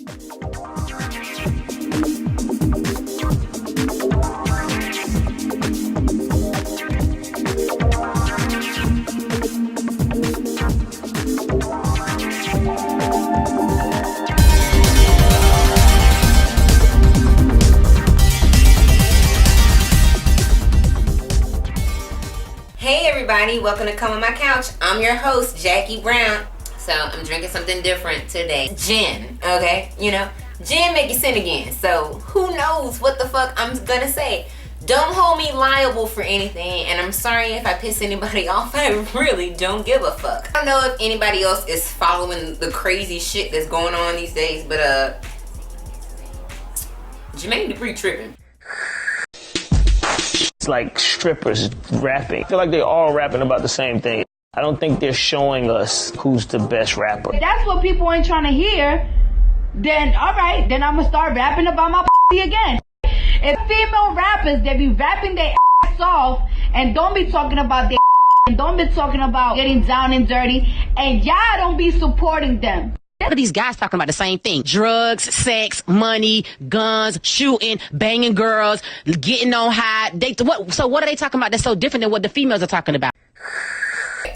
Hey everybody, welcome to Come on My Couch. I'm your host, Jackie Brown. So I'm drinking something different today. Gin, okay? You know, gin make you sin again. So who knows what the fuck I'm gonna say. Don't hold me liable for anything, and I'm sorry if I piss anybody off. I really don't give a fuck. I don't know if anybody else is following the crazy shit that's going on these days, but Jermaine Dupri tripping. It's like strippers rapping. I feel like they're all rapping about the same thing. I don't think they're showing us who's the best rapper. If that's what people ain't trying to hear, then alright, then I'm gonna start rapping about my again. If female rappers, they be rapping their ass off and don't be talking about their and don't be talking about getting down and dirty, and y'all don't be supporting them. What are these guys talking about? The same thing. Drugs, sex, money, guns, shooting, banging girls, getting on high. So what are they talking about that's so different than what the females are talking about?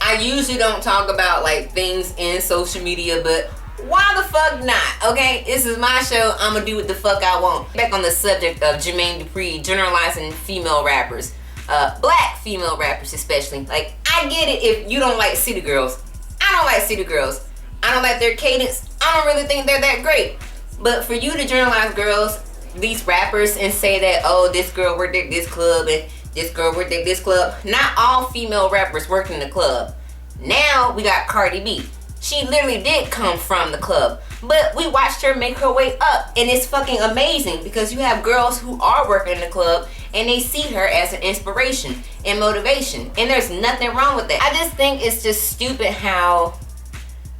I usually don't talk about like things in social media, but why the fuck not? Okay, this is my show. I'm gonna do what the fuck I want. Back on the subject of Jermaine Dupri generalizing female rappers, black female rappers especially. Like, I get it if you don't like city girls. I don't like city girls. I don't like their cadence. I don't really think they're that great. But for you to generalize girls, these rappers, and say that, oh, this girl worked at this club and this girl worked at this club. Not all female rappers worked in the club. Now we got Cardi B. She literally did come from the club. But we watched her make her way up. And it's fucking amazing because you have girls who are working in the club and they see her as an inspiration and motivation. And there's nothing wrong with that. I just think it's just stupid how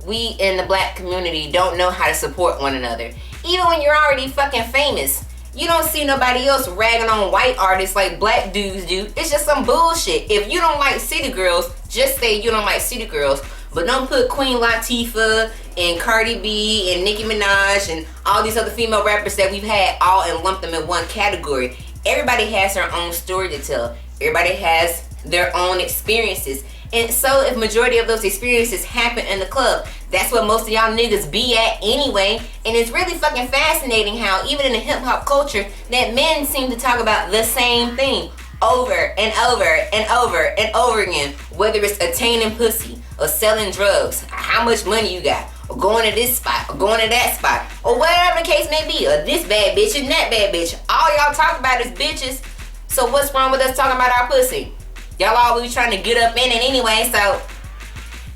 we in the black community don't know how to support one another. Even when you're already fucking famous, you don't see nobody else ragging on white artists like black dudes do. It's just some bullshit. If you don't like city girls, just say you don't like city girls. But don't put Queen Latifah and Cardi B and Nicki Minaj and all these other female rappers that we've had all and lump them in one category. Everybody has their own story to tell. Everybody has their own experiences. And so if majority of those experiences happen in the club, that's what most of y'all niggas be at anyway. And it's really fucking fascinating how even in the hip hop culture that men seem to talk about the same thing over and over and over and over again. Whether it's attaining pussy or selling drugs, how much money you got, or going to this spot or going to that spot, or whatever the case may be, or this bad bitch and that bad bitch. All y'all talk about is bitches. So what's wrong with us talking about our pussy? Y'all always trying to get up in it anyway, so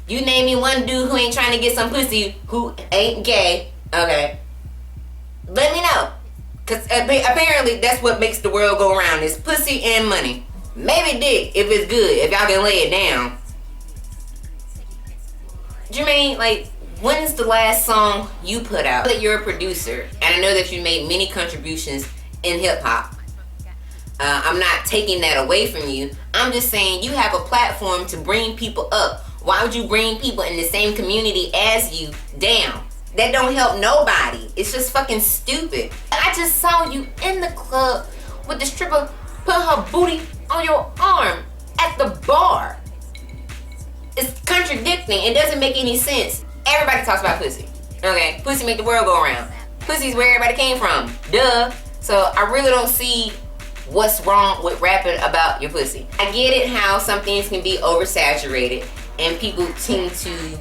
you name me one dude who ain't trying to get some pussy who ain't gay, okay? Let me know. Because apparently that's what makes the world go around is pussy and money. Maybe dick if it's good, if y'all can lay it down. Jermaine, like, when's the last song you put out? I know that you're a producer, and I know that you made many contributions in hip-hop. I'm not taking that away from you. I'm just saying you have a platform to bring people up. Why would you bring people in the same community as you down? That don't help nobody. It's just fucking stupid. I just saw you in the club with the stripper put her booty on your arm at the bar. It's contradicting. It doesn't make any sense. Everybody talks about pussy. Okay? Pussy make the world go around. Pussy's where everybody came from. Duh. So I really don't see what's wrong with rapping about your pussy. I get it how some things can be oversaturated and people tend to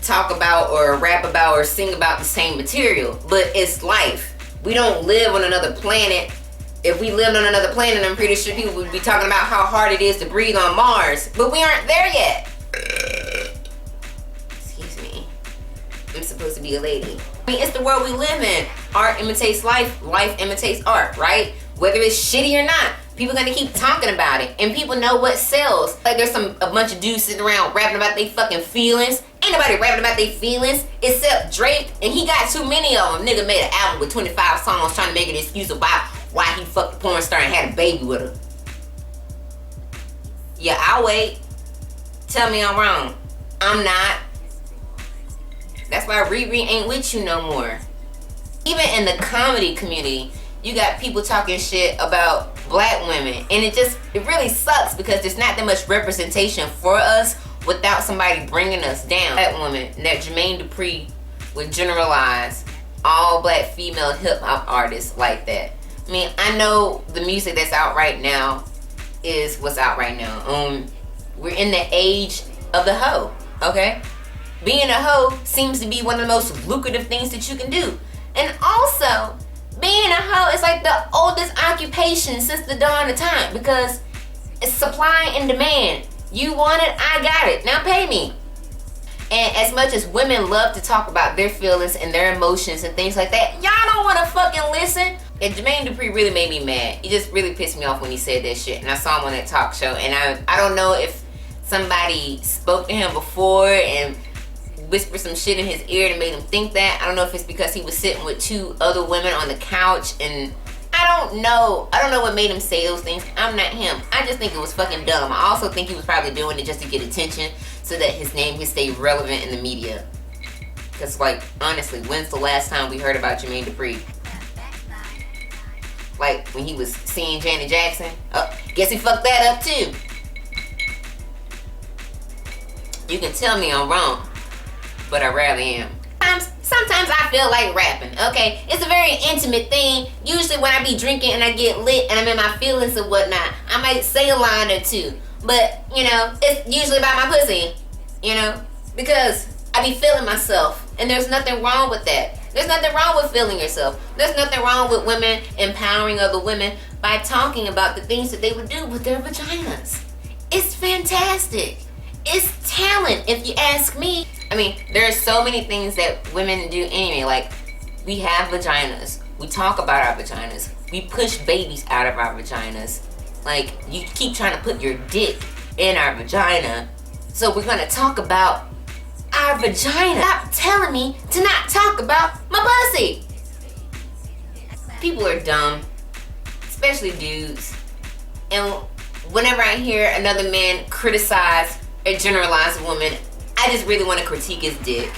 talk about or rap about or sing about the same material, but it's life. We don't live on another planet. If we lived on another planet, I'm pretty sure people would be talking about how hard it is to breathe on Mars, but we aren't there yet. Excuse me. I'm supposed to be a lady. I mean, it's the world we live in. Art imitates life, life imitates art, right? Whether it's shitty or not, people gonna keep talking about it, and people know what sells. Like there's a bunch of dudes sitting around rapping about their fucking feelings. Ain't nobody rapping about their feelings except Drake, and he got too many of them. Nigga made an album with 25 songs trying to make an excuse about why he fucked a porn star and had a baby with her. Yeah, I'll wait. Tell me I'm wrong. I'm not. That's why Riri ain't with you no more. Even in the comedy community, you got people talking shit about black women, and it really sucks because there's not that much representation for us without somebody bringing us down. Black woman, that Jermaine Dupri would generalize all black female hip-hop artists like that. I mean, I know the music that's out right now is what's out right now. We're in the age of the hoe, okay? Being a hoe seems to be one of the most lucrative things that you can do. And also, being a hoe is like the oldest occupation since the dawn of time because it's supply and demand. You want it, I got it. Now pay me. And as much as women love to talk about their feelings and their emotions and things like that, y'all don't want to fucking listen. And Jermaine Dupri really made me mad. He just really pissed me off when he said that shit. And I saw him on that talk show. And I don't know if somebody spoke to him before and whispered some shit in his ear and made him think that. I don't know if it's because he was sitting with two other women on the couch, and I don't know what made him say those things. I'm not him. I just think it was fucking dumb. I also think he was probably doing it just to get attention so that his name can stay relevant in the media. Because, like, honestly, when's the last time we heard about Jermaine Dupri? Like, when he was seeing Janet Jackson? Oh, guess he fucked that up, too. You can tell me I'm wrong, but I rarely am. Sometimes I feel like rapping, okay? It's a very intimate thing. Usually when I be drinking and I get lit and I'm in my feelings and whatnot, I might say a line or two. But, you know, it's usually about my pussy, you know? Because I be feeling myself, and there's nothing wrong with that. There's nothing wrong with feeling yourself. There's nothing wrong with women empowering other women by talking about the things that they would do with their vaginas. It's fantastic. It's talent, if you ask me. I mean, there are so many things that women do anyway. Like, we have vaginas. We talk about our vaginas. We push babies out of our vaginas. Like, you keep trying to put your dick in our vagina. So we're gonna talk about our vagina. Stop telling me to not talk about my pussy. People are dumb, especially dudes. And whenever I hear another man criticize or generalize a woman, I just really want to critique his dick.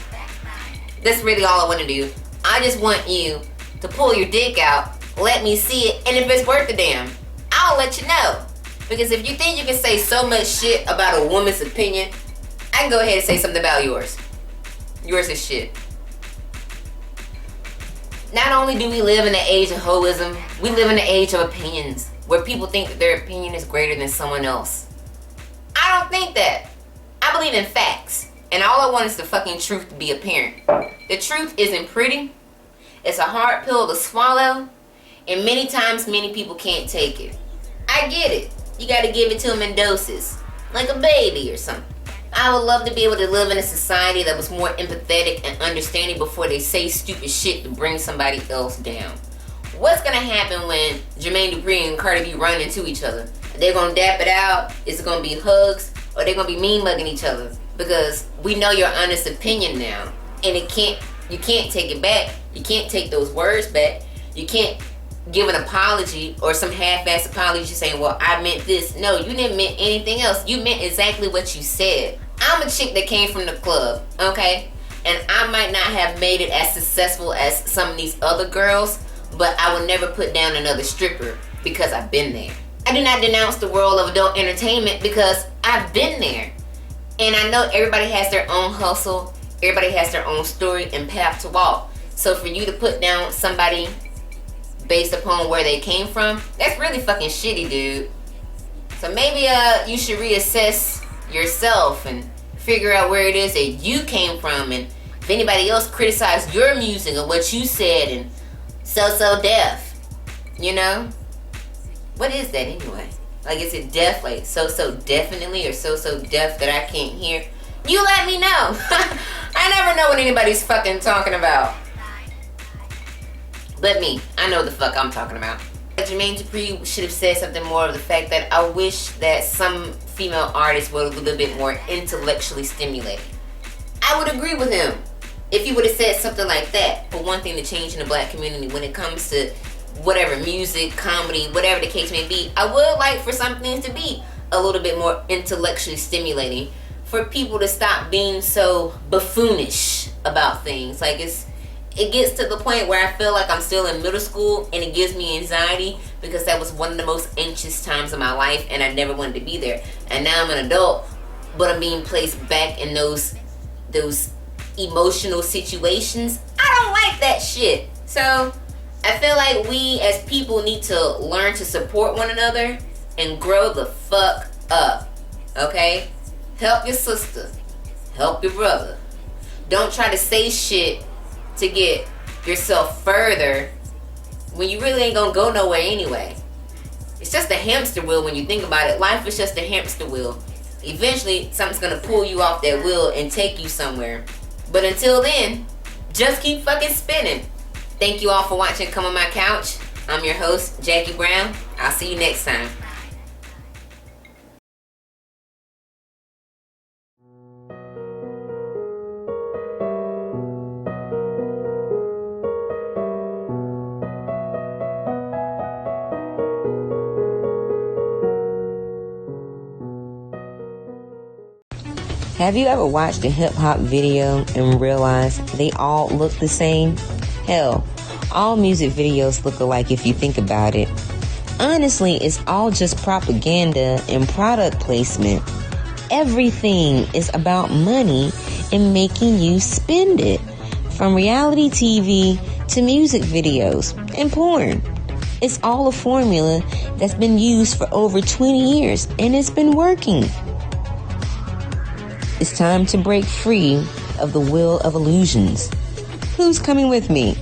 That's really all I want to do. I just want you to pull your dick out, let me see it, and if it's worth a damn, I'll let you know. Because if you think you can say so much shit about a woman's opinion, I can go ahead and say something about yours. Yours is shit. Not only do we live in the age of hoism, we live in the age of opinions, where people think that their opinion is greater than someone else. I don't think that. I believe in facts, and all I want is the fucking truth to be apparent. The truth isn't pretty. It's a hard pill to swallow, and many times many people can't take it. I get it. You gotta give it to them in doses, like a baby or something. I would love to be able to live in a society that was more empathetic and understanding before they say stupid shit to bring somebody else down. What's gonna happen when Jermaine Dupri and Cardi B run into each other? Are they gonna dap it out? Is it gonna be hugs? Or they're gonna be mean mugging each other? Because we know your honest opinion now, and you can't take it back. You can't take those words back. You can't give an apology or some half-ass apology saying, well, I meant this. No, you didn't mean anything else. You meant exactly what you said. I'm a chick that came from the club, okay? And I might not have made it as successful as some of these other girls, but I will never put down another stripper because I've been there. I do not denounce the world of adult entertainment because I've been there. And I know everybody has their own hustle, everybody has their own story and path to walk. So for you to put down somebody based upon where they came from, that's really fucking shitty, dude. So maybe you should reassess yourself and figure out where it is that you came from, and if anybody else criticized your music or what you said and so deaf, you know? What is that anyway? Like, is it deaf, like so definitely, or so deaf that I can't hear? You let me know. I never know what anybody's fucking talking about. But me, I know the fuck I'm talking about. Jermaine Dupri should have said something more of the fact that I wish that some female artists were a little bit more intellectually stimulated. I would agree with him if he would have said something like that. For one thing, to change in the black community when it comes to whatever, music, comedy, whatever the case may be, I would like for some things to be a little bit more intellectually stimulating, for people to stop being so buffoonish about things. Like, it's it gets to the point where I feel like I'm still in middle school, and it gives me anxiety because that was one of the most anxious times of my life, and I never wanted to be there. And now I'm an adult, but I'm being placed back in those emotional situations. I don't like that shit. So I feel like we as people need to learn to support one another and grow the fuck up. Okay? Help your sister. Help your brother. Don't try to say shit to get yourself further when you really ain't gonna go nowhere anyway. It's just a hamster wheel when you think about it. Life is just a hamster wheel. Eventually, something's gonna pull you off that wheel and take you somewhere. But until then, just keep fucking spinning. Thank you all for watching Come On My Couch. I'm your host, Jackie Brown. I'll see you next time. Have you ever watched a hip-hop video and realized they all look the same? Hell, all music videos look alike if you think about it. Honestly, it's all just propaganda and product placement. Everything is about money and making you spend it. From reality TV to music videos and porn. It's all a formula that's been used for over 20 years and it's been working. It's time to break free of the wheel of illusions. Who's coming with me?